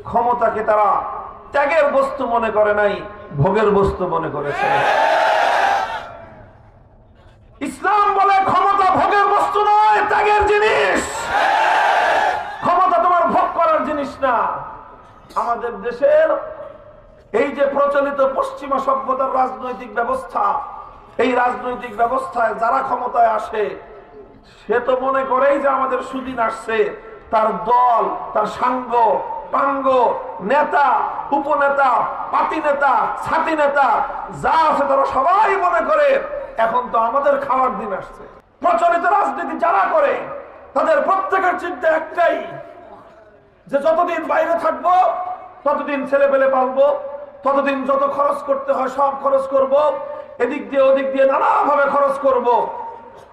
ক্ষমতাকে তারা ত্যাগের বস্তু মনে করে নাই, ভোগের বস্তু মনে করেছে। ইসলাম বলে ক্ষমতা ভোগের বস্তু নয়, ত্যাগের জিনিস। ক্ষমতা তোমার ভোগ করার জিনিস না। আমাদের দেশের এই যে প্রচলিত পশ্চিমা সভ্যতার রাজনৈতিক ব্যবস্থা, এই রাজনৈতিক ব্যবস্থায় যারা ক্ষমতায় আসে সে তো মনে করেই যে আমাদের সুদিন আসছে। তার দল, তার সাঙ্গ পাঙ্গ, নেতা, উপনেতা, পার্টি নেতা, ছাতি নেতা যা আছে তারা সবাই মনে করে এখন তো আমাদের খাওয়ার দিন আসছে। প্রচলিত রাজনীতি যারা করে তাদের প্রত্যেকের চিন্তা একটাই, যে যতদিন বাইরে থাকবো ততদিন ছেলে পেলে পালবো, ততদিন যত খরচ করতে হয় সব খরচ করব, এদিক দিয়ে ওদিক দিয়ে নানাভাবে খরচ করব।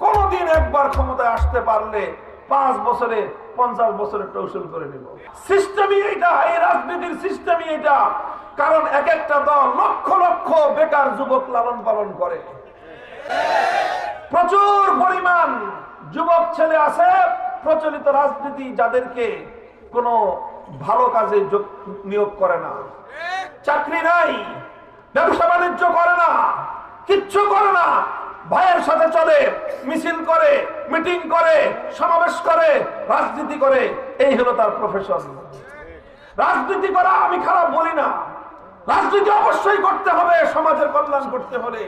কোনদিন একবার ক্ষমতায় আসতে পারলে 5 বছরে 50 বছরের উসুল করে নিব। সিস্টেমই এটা, এই রাজনীতির সিস্টেমই এটা। কারণ এক একটা দল লক্ষ লক্ষ বেকার যুবক লালন পালন করে। প্রচুর পরিমাণ যুবক ছেলে আছে প্রচলিত রাজনীতি যাদেরকে কোনো ভালো কাজে নিয়োগ করে না, চাকরি নাই, ব্যবসা বাণিজ্য করে না, কিচ্ছু করে না, ভাইয়ের সাথে চলে, মিছিল করে, মিটিং করে, সমাবেশ করে, রাজনীতি করে। এই হলো তার প্রফেশন। রাজনীতি করা আমি খারাপ বলি না, রাজনীতি অবশ্যই করতে হবে সমাজের কল্যাণ করতে হলে।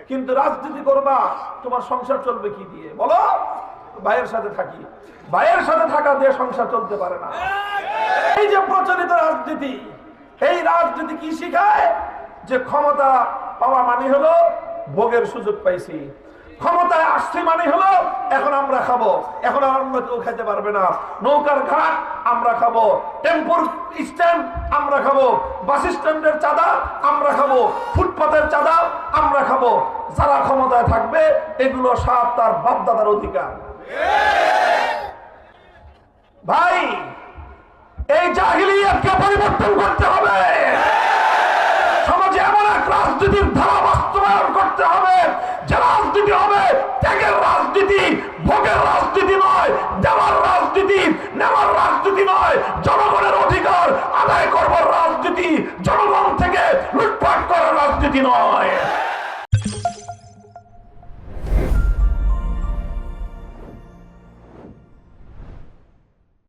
কিন্তু রাজনীতি করবা, তোমার সংসার চলবে কি দিয়ে বলো? ভাইয়ের সাথে থাকি, ভাইয়ের সাথে থাকা দিয়ে সংসার চলতে পারে না। এই যে প্রচলিত রাজনীতি, এই রাজনীতি কি শিখায়? যে ক্ষমতা পাওয়া মানে হলো ভোগের সুযোগ পাইছি, ক্ষমতায় আসছি মানে হলো এখন আমরা খাবো, এখন আর অন্য কেউ খেতে পারবে না। নৌকার ঘাট আমরা খাবো, টেম্পুর স্ট্যান্ড আমরা খাবো, বাস স্ট্যান্ডের চাঁদা আমরা খাবো, ফুটপাতের চাঁদা আমরা খাবো। যারা ক্ষমতায় থাকবে এগুলো সব তার বাপদাদার অধিকার। ভাই, এই জাহিলিয়াতকে পরিবর্তন করতে হবে। সমাজে এমন এক রাজনীতির ধারা বাস্তবায়ন করতে হবে যে রাজনীতি হবে ত্যাগের রাজনীতি, ভোগের রাজনীতি নয়, দেওয়ার রাজনীতি, নেওয়ার রাজনীতি নয়, জনগণের অধিকার আদায় করবার রাজনীতি, জনগণ থেকে লুটপাট করার রাজনীতি নয়।